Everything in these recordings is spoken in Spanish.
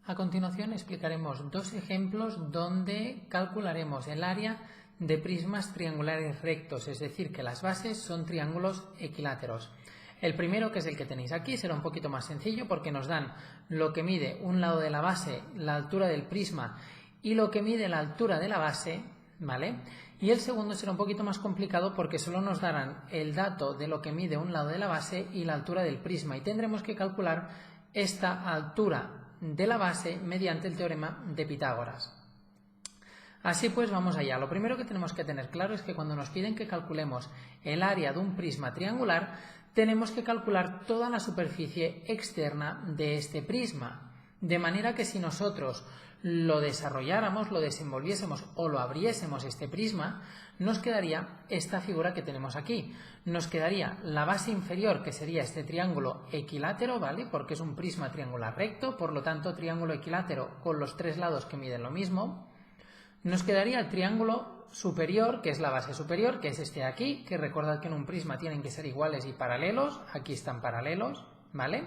A continuación explicaremos dos ejemplos donde calcularemos el área de prismas triangulares rectos, es decir, que las bases son triángulos equiláteros. El primero, que es el que tenéis aquí, será un poquito más sencillo porque nos dan lo que mide un lado de la base, la altura del prisma y lo que mide la altura de la base, ¿vale? Y el segundo será un poquito más complicado porque solo nos darán el dato de lo que mide un lado de la base y la altura del prisma y tendremos que calcular esta altura de la base mediante el teorema de Pitágoras. Así pues, vamos allá. Lo primero que tenemos que tener claro es que cuando nos piden que calculemos el área de un prisma triangular, tenemos que calcular toda la superficie externa de este prisma. De manera que si nosotros lo desarrolláramos, lo desenvolviésemos o lo abriésemos este prisma, nos quedaría esta figura que tenemos aquí. Nos quedaría la base inferior, que sería este triángulo equilátero, ¿vale? Porque es un prisma triangular recto, por lo tanto triángulo equilátero con los tres lados que miden lo mismo. Nos quedaría el triángulo superior, que es la base superior, que es este de aquí, que recordad que en un prisma tienen que ser iguales y paralelos, aquí están paralelos, ¿vale?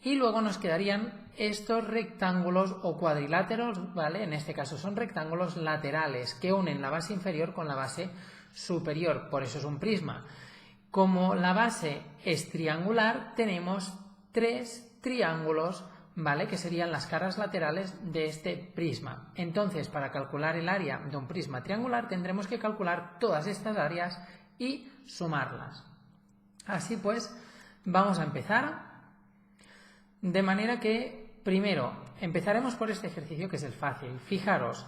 Y luego nos quedarían estos rectángulos o cuadriláteros, ¿vale? En este caso son rectángulos laterales que unen la base inferior con la base superior, por eso es un prisma. Como la base es triangular, tenemos tres triángulos, ¿vale? Que serían las caras laterales de este prisma. Entonces, para calcular el área de un prisma triangular tendremos que calcular todas estas áreas y sumarlas. Así pues, vamos a empezar. De manera que, primero, empezaremos por este ejercicio que es el fácil. Fijaros,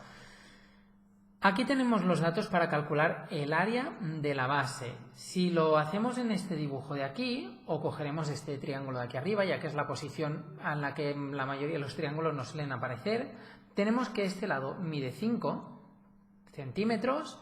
aquí tenemos los datos para calcular el área de la base. Si lo hacemos en este dibujo de aquí, o cogeremos este triángulo de aquí arriba, ya que es la posición a la que la mayoría de los triángulos nos suelen aparecer, tenemos que este lado mide 5 centímetros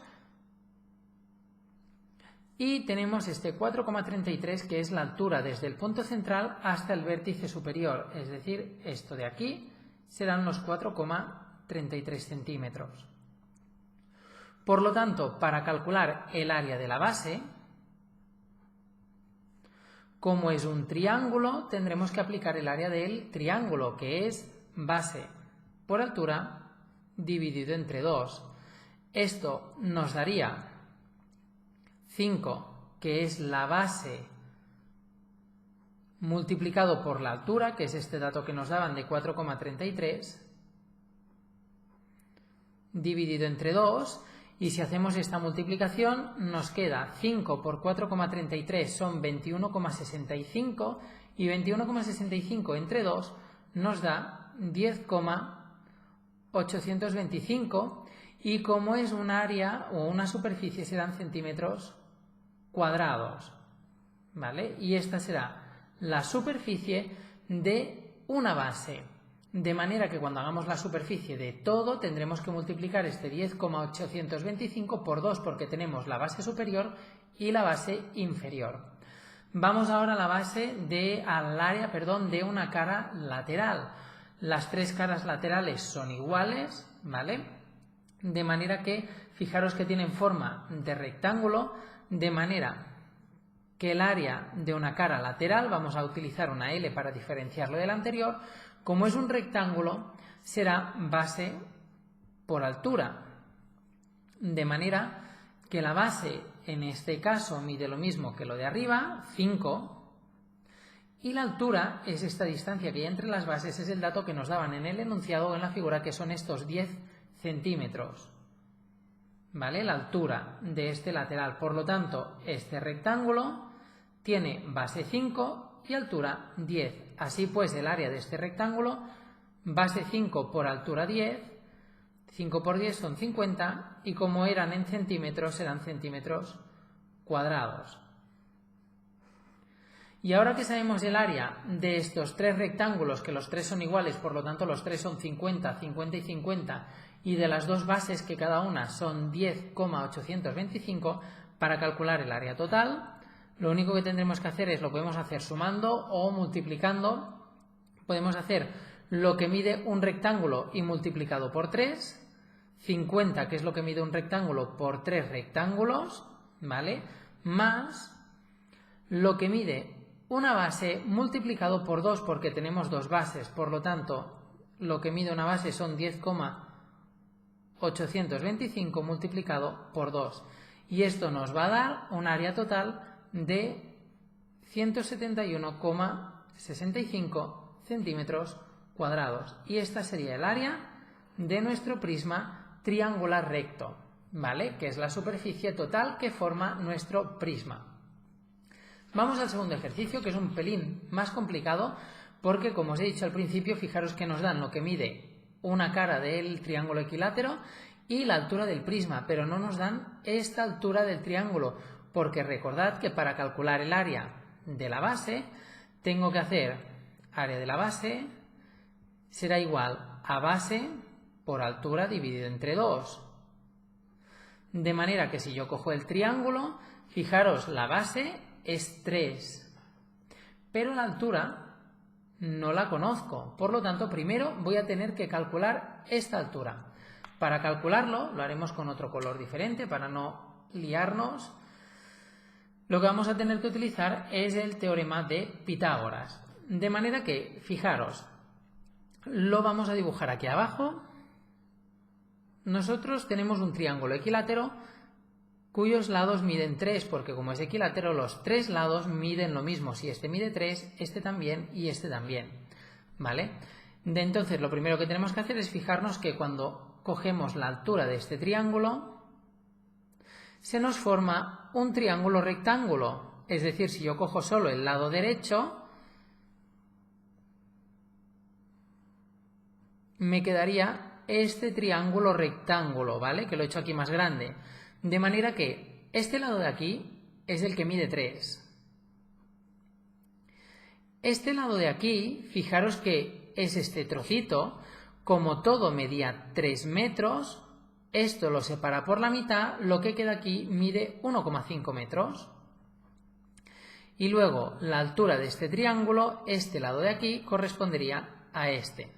y tenemos este 4,33 que es la altura desde el punto central hasta el vértice superior, es decir, esto de aquí serán los 4,33 centímetros. Por lo tanto, para calcular el área de la base, como es un triángulo, tendremos que aplicar el área del triángulo, que es base por altura dividido entre 2. Esto nos daría 5, que es la base multiplicado por la altura, que es este dato que nos daban de 4,33, dividido entre 2, y si hacemos esta multiplicación nos queda 5 por 4,33 son 21,65 y 21,65 entre 2 nos da 10,825 y como es un área o una superficie serán centímetros cuadrados, ¿vale? Y esta será la superficie de una base. De manera que cuando hagamos la superficie de todo tendremos que multiplicar este 10,825 por 2 porque tenemos la base superior y la base inferior. Vamos ahora a la base al área de una cara lateral. Las tres caras laterales son iguales, ¿vale? De manera que fijaros que tienen forma de rectángulo, de manera que el área de una cara lateral, vamos a utilizar una L para diferenciarlo del anterior, como es un rectángulo, será base por altura. De manera que la base, en este caso, mide lo mismo que lo de arriba, 5, y la altura es esta distancia que hay entre las bases, es el dato que nos daban en el enunciado o en la figura, que son estos 10 centímetros. ¿Vale? La altura de este lateral. Por lo tanto, este rectángulo tiene base 5 y altura 10. Así pues, el área de este rectángulo, base 5 por altura 10, 5 por 10 son 50 y como eran en centímetros, serán centímetros cuadrados. Y ahora que sabemos el área de estos tres rectángulos, que los tres son iguales, por lo tanto los tres son 50, 50 y 50, y de las dos bases que cada una son 10,825, para calcular el área total, lo único que tendremos que hacer lo podemos hacer sumando o multiplicando. Podemos hacer lo que mide un rectángulo y multiplicado por 3, 50, que es lo que mide un rectángulo por 3 rectángulos, ¿vale? Más lo que mide una base multiplicado por 2, porque tenemos dos bases, por lo tanto lo que mide una base son 10,825 multiplicado por 2. Y esto nos va a dar un área total de 171,65 centímetros cuadrados. Y esta sería el área de nuestro prisma triangular recto, ¿vale? Que es la superficie total que forma nuestro prisma. Vamos al segundo ejercicio, que es un pelín más complicado, porque como os he dicho al principio, fijaros que nos dan lo que mide una cara del triángulo equilátero y la altura del prisma, pero no nos dan esta altura del triángulo, porque recordad que para calcular el área de la base, tengo que hacer área de la base será igual a base por altura dividido entre 2. De manera que si yo cojo el triángulo, fijaros, la base es 3, pero la altura no la conozco. Por lo tanto, primero voy a tener que calcular esta altura. Para calcularlo, lo haremos con otro color diferente para no liarnos. Lo que vamos a tener que utilizar es el teorema de Pitágoras. De manera que, fijaros, lo vamos a dibujar aquí abajo. Nosotros tenemos un triángulo equilátero cuyos lados miden 3, porque como es equilátero, los 3 lados miden lo mismo. Si este mide 3, este también y este también, ¿vale? Entonces, lo primero que tenemos que hacer es fijarnos que cuando cogemos la altura de este triángulo, se nos forma un triángulo rectángulo. Es decir, si yo cojo solo el lado derecho, me quedaría este triángulo rectángulo, ¿vale? Que lo he hecho aquí más grande. De manera que este lado de aquí es el que mide 3. Este lado de aquí, fijaros que es este trocito, como todo medía 3 metros, esto lo separa por la mitad, lo que queda aquí mide 1,5 metros. Y luego la altura de este triángulo, este lado de aquí, correspondería a este.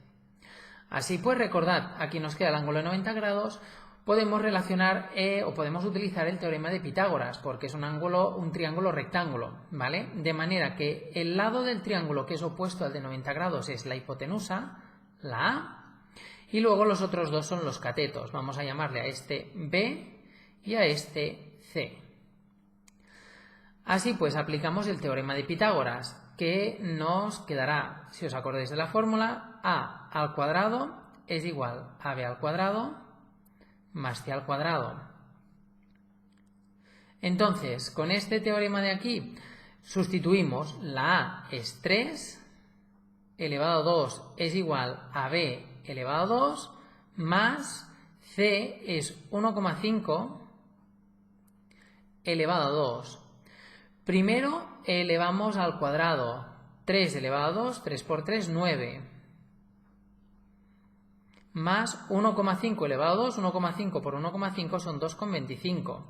Así pues, recordad, aquí nos queda el ángulo de 90 grados, podemos relacionar o podemos utilizar el teorema de Pitágoras, porque es un triángulo rectángulo, ¿vale? De manera que el lado del triángulo que es opuesto al de 90 grados es la hipotenusa, la A, y luego los otros dos son los catetos. Vamos a llamarle a este B y a este C. Así pues, aplicamos el teorema de Pitágoras, que nos quedará, si os acordáis de la fórmula, A al cuadrado es igual a B al cuadrado más C al cuadrado. Entonces, con este teorema de aquí, sustituimos la A es 3, elevado a 2 es igual a B elevado a 2, más C es 1,5 elevado a 2. Primero elevamos al cuadrado, 3 elevado a 2, 3 por 3, 9. Más 1,5 elevado a 2, 1,5 por 1,5 son 2,25.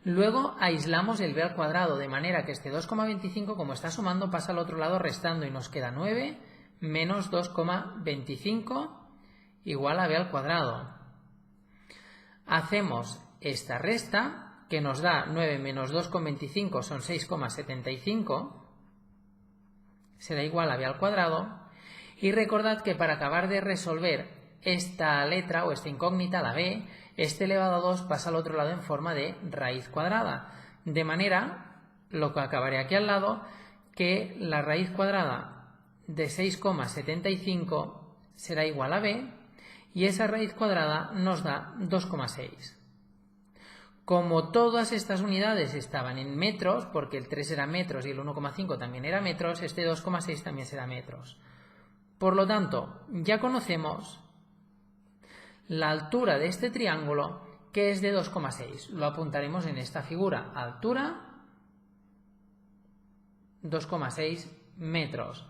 Luego aislamos el b al cuadrado, de manera que este 2,25, como está sumando, pasa al otro lado restando y nos queda 9 menos 2,25 igual a b al cuadrado. Hacemos esta resta, que nos da 9 menos 2,25 son 6,75, será igual a b al cuadrado. Y recordad que para acabar de resolver esta letra o esta incógnita, la b, este elevado a 2 pasa al otro lado en forma de raíz cuadrada. De manera, lo que acabaré aquí al lado, que la raíz cuadrada de 6,75 será igual a b, y esa raíz cuadrada nos da 2,6. Como todas estas unidades estaban en metros, porque el 3 era metros y el 1,5 también era metros, este 2,6 también será metros. Por lo tanto, ya conocemos la altura de este triángulo, que es de 2,6. Lo apuntaremos en esta figura. Altura 2,6 metros.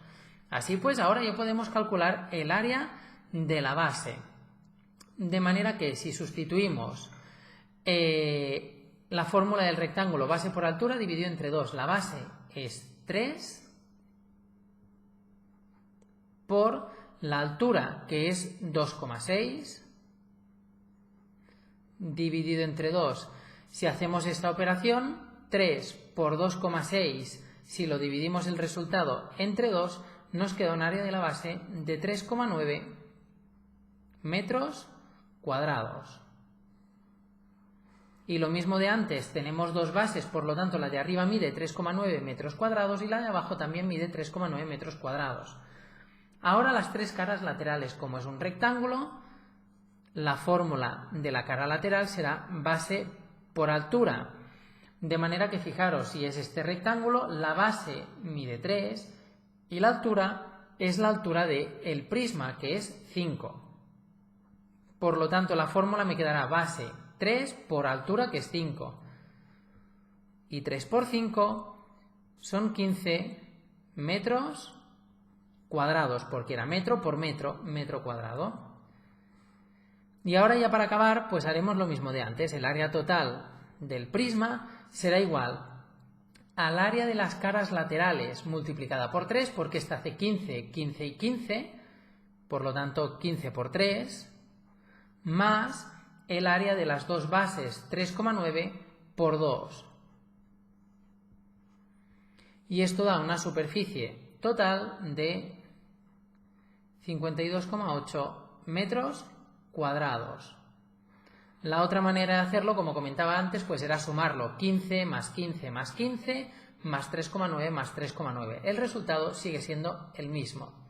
Así pues, ahora ya podemos calcular el área de la base. De manera que si sustituimos la fórmula del rectángulo base por altura dividido entre 2, la base es 3 por la altura, que es 2,6, dividido entre 2. Si hacemos esta operación, 3 por 2,6, si lo dividimos el resultado entre 2, nos queda un área de la base de 3,9 metros cuadrados. Y lo mismo de antes, tenemos dos bases, por lo tanto la de arriba mide 3,9 metros cuadrados y la de abajo también mide 3,9 metros cuadrados. Ahora las tres caras laterales, como es un rectángulo, la fórmula de la cara lateral será base por altura. De manera que fijaros, si es este rectángulo, la base mide 3 y la altura es la altura del prisma, que es 5. Por lo tanto, la fórmula me quedará base 3 por altura, que es 5. Y 3 por 5 son 15 metros cuadrados, porque era metro por metro, metro cuadrado. Y ahora ya para acabar, pues haremos lo mismo de antes. El área total del prisma será igual al área de las caras laterales multiplicada por 3, porque esta hace 15, 15 y 15, por lo tanto 15 por 3, más el área de las dos bases, 3,9 por 2. Y esto da una superficie total de 52,8 metros cuadrados. La otra manera de hacerlo, como comentaba antes, pues era sumarlo 15 más 15 más 15 más 3,9 más 3,9. El resultado sigue siendo el mismo.